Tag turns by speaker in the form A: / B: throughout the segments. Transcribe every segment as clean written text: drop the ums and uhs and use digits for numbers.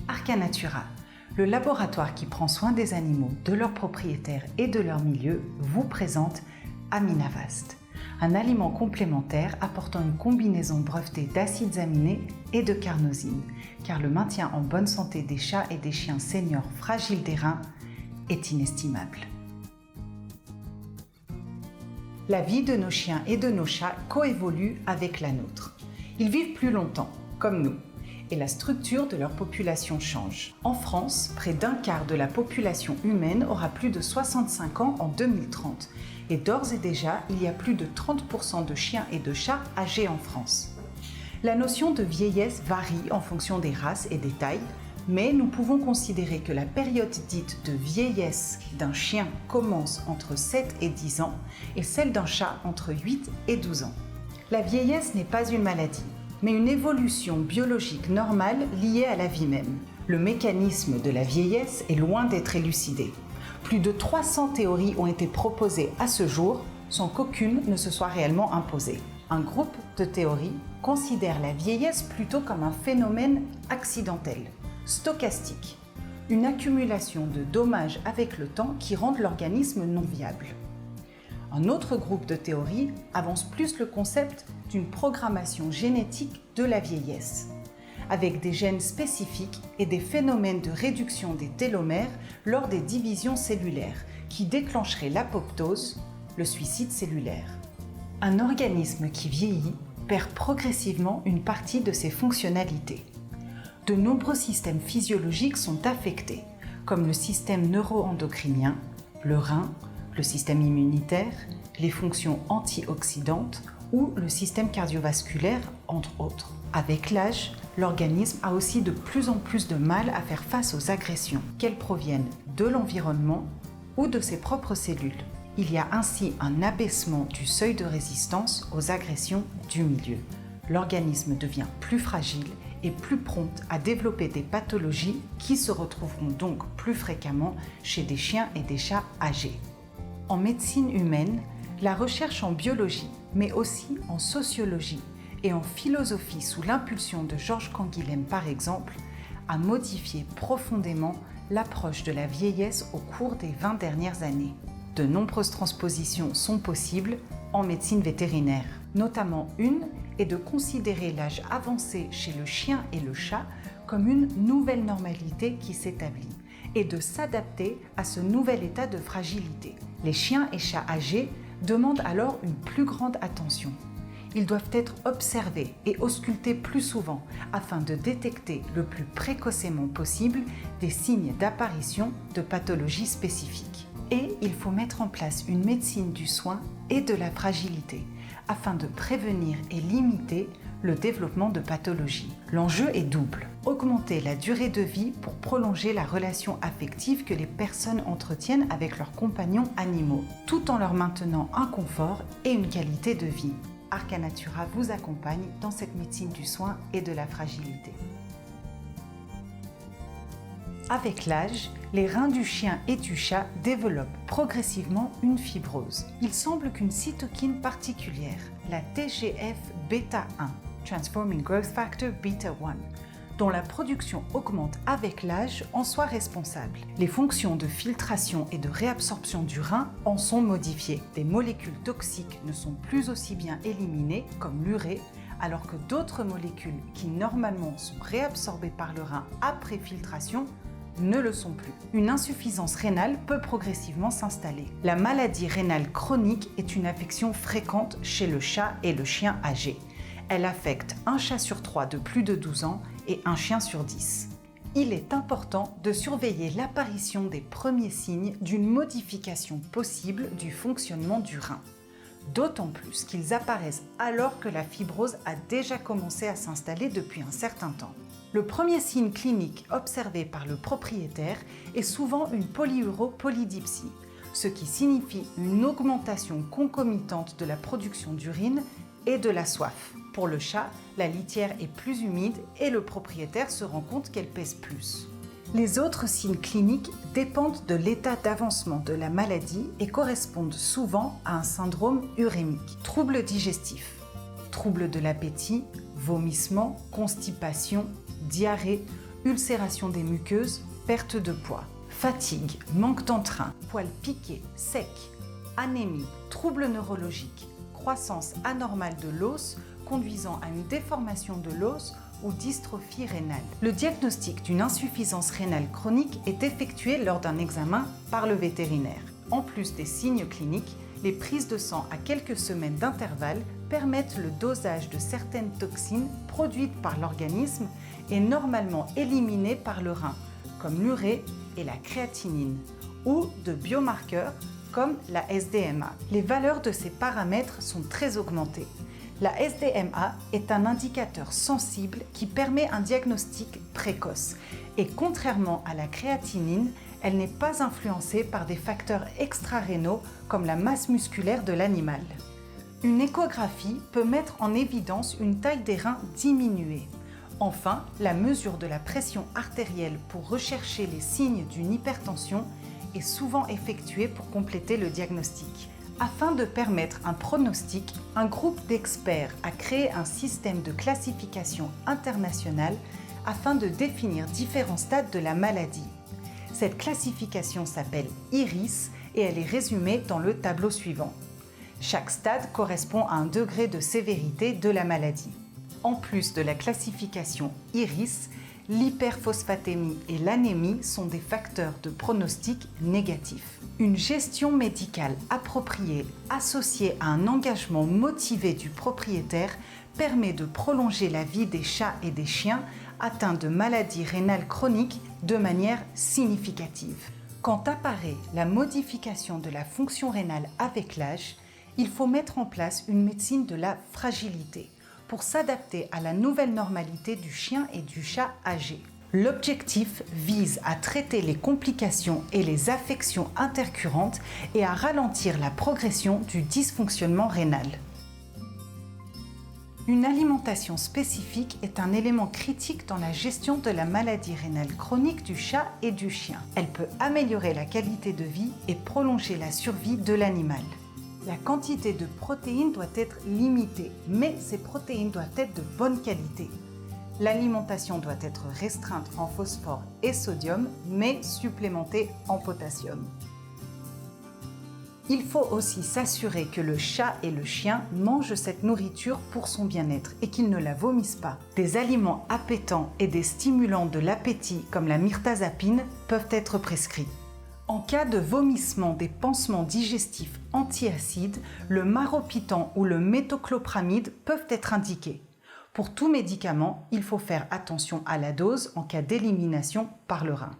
A: Arcanatura, le laboratoire qui prend soin des animaux, de leurs propriétaires et de leur milieu, vous présente Aminavast, un aliment complémentaire apportant une combinaison brevetée d'acides aminés et de carnosine, car le maintien en bonne santé des chats et des chiens seniors fragiles des reins est inestimable. La vie de nos chiens et de nos chats coévolue avec la nôtre. Ils vivent plus longtemps, comme nous, et la structure de leur population change. En France, près d'un quart de la population humaine aura plus de 65 ans en 2030, et d'ores et déjà, il y a plus de 30% de chiens et de chats âgés en France. La notion de vieillesse varie en fonction des races et des tailles, mais nous pouvons considérer que la période dite de vieillesse d'un chien commence entre 7 et 10 ans et celle d'un chat entre 8 et 12 ans. La vieillesse n'est pas une maladie, mais une évolution biologique normale liée à la vie même. Le mécanisme de la vieillesse est loin d'être élucidé. Plus de 300 théories ont été proposées à ce jour, sans qu'aucune ne se soit réellement imposée. Un groupe de théories considère la vieillesse plutôt comme un phénomène accidentel, stochastique, une accumulation de dommages avec le temps qui rendent l'organisme non viable. Un autre groupe de théories avance plus le concept d'une programmation génétique de la vieillesse, avec des gènes spécifiques et des phénomènes de réduction des télomères lors des divisions cellulaires qui déclencheraient l'apoptose, le suicide cellulaire. Un organisme qui vieillit perd progressivement une partie de ses fonctionnalités. De nombreux systèmes physiologiques sont affectés, comme le système neuro-endocrinien, le rein, le système immunitaire, les fonctions antioxydantes ou le système cardiovasculaire, entre autres. Avec l'âge, l'organisme a aussi de plus en plus de mal à faire face aux agressions, qu'elles proviennent de l'environnement ou de ses propres cellules. Il y a ainsi un abaissement du seuil de résistance aux agressions du milieu. L'organisme devient plus fragile et plus prompte à développer des pathologies qui se retrouveront donc plus fréquemment chez des chiens et des chats âgés. En médecine humaine, la recherche en biologie, mais aussi en sociologie et en philosophie sous l'impulsion de Georges Canguilhem par exemple, a modifié profondément l'approche de la vieillesse au cours des 20 dernières années. De nombreuses transpositions sont possibles en médecine vétérinaire. Notamment une est de considérer l'âge avancé chez le chien et le chat comme une nouvelle normalité qui s'établit et de s'adapter à ce nouvel état de fragilité. Les chiens et chats âgés demandent alors une plus grande attention. Ils doivent être observés et auscultés plus souvent afin de détecter le plus précocement possible des signes d'apparition de pathologies spécifiques. Et il faut mettre en place une médecine du soin et de la fragilité afin de prévenir et limiter le développement de pathologies. L'enjeu est double. Augmenter la durée de vie pour prolonger la relation affective que les personnes entretiennent avec leurs compagnons animaux, tout en leur maintenant un confort et une qualité de vie. Arcanatura vous accompagne dans cette médecine du soin et de la fragilité. Avec l'âge, les reins du chien et du chat développent progressivement une fibrose. Il semble qu'une cytokine particulière, la TGF-bêta-1, Transforming Growth Factor bêta-1, dont la production augmente avec l'âge, en soit responsable. Les fonctions de filtration et de réabsorption du rein en sont modifiées. Des molécules toxiques ne sont plus aussi bien éliminées, comme l'urée, alors que d'autres molécules qui normalement sont réabsorbées par le rein après filtration ne le sont plus. Une insuffisance rénale peut progressivement s'installer. La maladie rénale chronique est une affection fréquente chez le chat et le chien âgé. Elle affecte un chat sur 3 de plus de 12 ans et un chien sur 10. Il est important de surveiller l'apparition des premiers signes d'une modification possible du fonctionnement du rein. D'autant plus qu'ils apparaissent alors que la fibrose a déjà commencé à s'installer depuis un certain temps. Le premier signe clinique observé par le propriétaire est souvent une polyuropolydipsie, ce qui signifie une augmentation concomitante de la production d'urine et de la soif. Pour le chat, la litière est plus humide et le propriétaire se rend compte qu'elle pèse plus. Les autres signes cliniques dépendent de l'état d'avancement de la maladie et correspondent souvent à un syndrome urémique. Troubles digestifs, troubles de l'appétit, vomissements, constipation, diarrhée, ulcération des muqueuses, perte de poids, fatigue, manque d'entrain, poils piqués, secs, anémie, troubles neurologiques, croissance anormale de l'os conduisant à une déformation de l'os ou dystrophie rénale. Le diagnostic d'une insuffisance rénale chronique est effectué lors d'un examen par le vétérinaire. En plus des signes cliniques, les prises de sang à quelques semaines d'intervalle permettent le dosage de certaines toxines produites par l'organisme et normalement éliminées par le rein, comme l'urée et la créatinine, ou de biomarqueurs comme la SDMA. Les valeurs de ces paramètres sont très augmentées. La SDMA est un indicateur sensible qui permet un diagnostic précoce et contrairement à la créatinine, elle n'est pas influencée par des facteurs extra-rénaux comme la masse musculaire de l'animal. Une échographie peut mettre en évidence une taille des reins diminuée. Enfin, la mesure de la pression artérielle pour rechercher les signes d'une hypertension est souvent effectuée pour compléter le diagnostic. Afin de permettre un pronostic, un groupe d'experts a créé un système de classification internationale afin de définir différents stades de la maladie. Cette classification s'appelle IRIS et elle est résumée dans le tableau suivant. Chaque stade correspond à un degré de sévérité de la maladie. En plus de la classification IRIS, l'hyperphosphatémie et l'anémie sont des facteurs de pronostic négatif. Une gestion médicale appropriée associée à un engagement motivé du propriétaire permet de prolonger la vie des chats et des chiens atteints de maladies rénales chroniques de manière significative. Quand apparaît la modification de la fonction rénale avec l'âge, il faut mettre en place une médecine de la fragilité pour s'adapter à la nouvelle normalité du chien et du chat âgé. L'objectif vise à traiter les complications et les affections intercurrentes et à ralentir la progression du dysfonctionnement rénal. Une alimentation spécifique est un élément critique dans la gestion de la maladie rénale chronique du chat et du chien. Elle peut améliorer la qualité de vie et prolonger la survie de l'animal. La quantité de protéines doit être limitée, mais ces protéines doivent être de bonne qualité. L'alimentation doit être restreinte en phosphore et sodium, mais supplémentée en potassium. Il faut aussi s'assurer que le chat et le chien mangent cette nourriture pour son bien-être et qu'ils ne la vomissent pas. Des aliments appétants et des stimulants de l'appétit comme la myrtazapine peuvent être prescrits. En cas de vomissement des pansements digestifs antiacides, le maropitant ou le métoclopramide peuvent être indiqués. Pour tout médicament, il faut faire attention à la dose en cas d'élimination par le rein.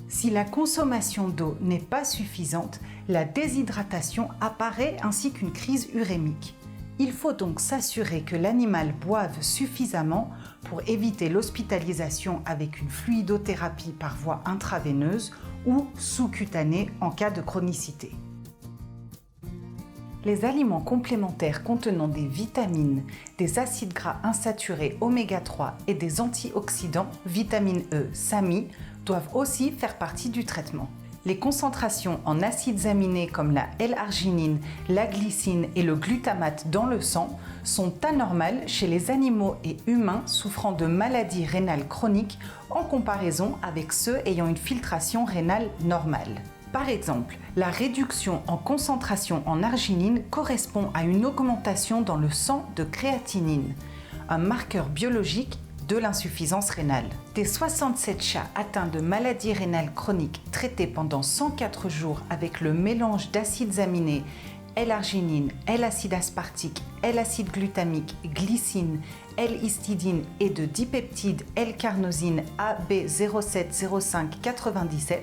A: Si la consommation d'eau n'est pas suffisante, la déshydratation apparaît ainsi qu'une crise urémique. Il faut donc s'assurer que l'animal boive suffisamment pour éviter l'hospitalisation avec une fluidothérapie par voie intraveineuse ou sous-cutanée en cas de chronicité. Les aliments complémentaires contenant des vitamines, des acides gras insaturés oméga 3 et des antioxydants, vitamine E, SAMI, doivent aussi faire partie du traitement. Les concentrations en acides aminés comme la L-arginine, la glycine et le glutamate dans le sang sont anormales chez les animaux et humains souffrant de maladies rénales chroniques en comparaison avec ceux ayant une filtration rénale normale. Par exemple, la réduction en concentration en arginine correspond à une augmentation dans le sang de créatinine, un marqueur biologique de l'insuffisance rénale. Des 67 chats atteints de maladies rénales chroniques traités pendant 104 jours avec le mélange d'acides aminés L-arginine, L-acide aspartique, L-acide glutamique, glycine, L-histidine et de dipeptides L-carnosine AB070597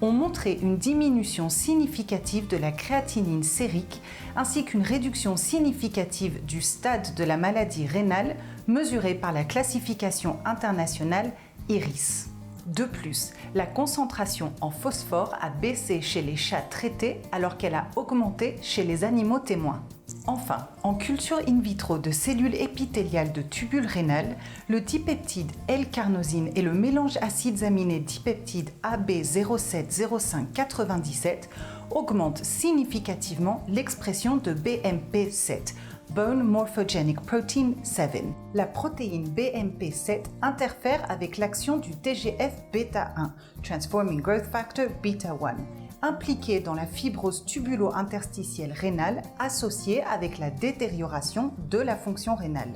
A: ont montré une diminution significative de la créatinine sérique ainsi qu'une réduction significative du stade de la maladie rénale mesurée par la classification internationale IRIS. De plus, la concentration en phosphore a baissé chez les chats traités alors qu'elle a augmenté chez les animaux témoins. Enfin, en culture in vitro de cellules épithéliales de tubules rénales, le dipeptide L-carnosine et le mélange acides aminés dipeptide AB070597 augmentent significativement l'expression de BMP7, Bone Morphogenic Protein 7. La protéine BMP7 interfère avec l'action du TGF-bêta1, Transforming Growth Factor bêta-1, impliqué dans la fibrose tubulo-interstitielle rénale associée avec la détérioration de la fonction rénale.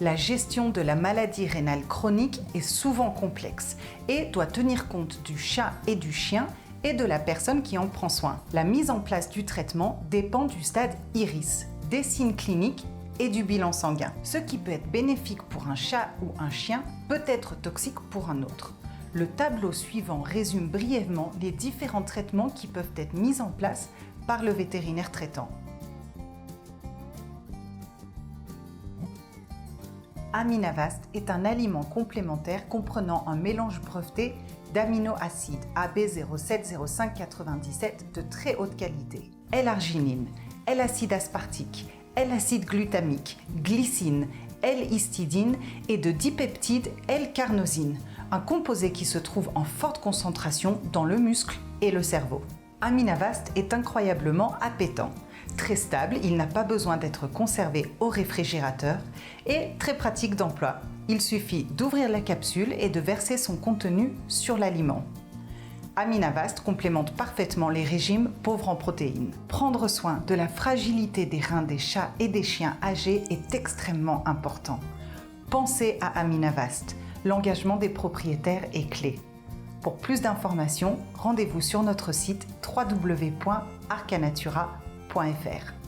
A: La gestion de la maladie rénale chronique est souvent complexe et doit tenir compte du chat et du chien et de la personne qui en prend soin. La mise en place du traitement dépend du stade IRIS, des signes cliniques et du bilan sanguin. Ce qui peut être bénéfique pour un chat ou un chien peut être toxique pour un autre. Le tableau suivant résume brièvement les différents traitements qui peuvent être mis en place par le vétérinaire traitant. Aminavast est un aliment complémentaire comprenant un mélange breveté d'aminoacides AB070597 de très haute qualité, L-arginine, L-acide aspartique, L-acide glutamique, glycine, L-histidine et de dipeptide L-carnosine, un composé qui se trouve en forte concentration dans le muscle et le cerveau. Aminavast est incroyablement appétant. Très stable, il n'a pas besoin d'être conservé au réfrigérateur et très pratique d'emploi. Il suffit d'ouvrir la capsule et de verser son contenu sur l'aliment. Aminavast complémente parfaitement les régimes pauvres en protéines. Prendre soin de la fragilité des reins des chats et des chiens âgés est extrêmement important. Pensez à Aminavast. L'engagement des propriétaires est clé. Pour plus d'informations, rendez-vous sur notre site www.arcanatura.fr.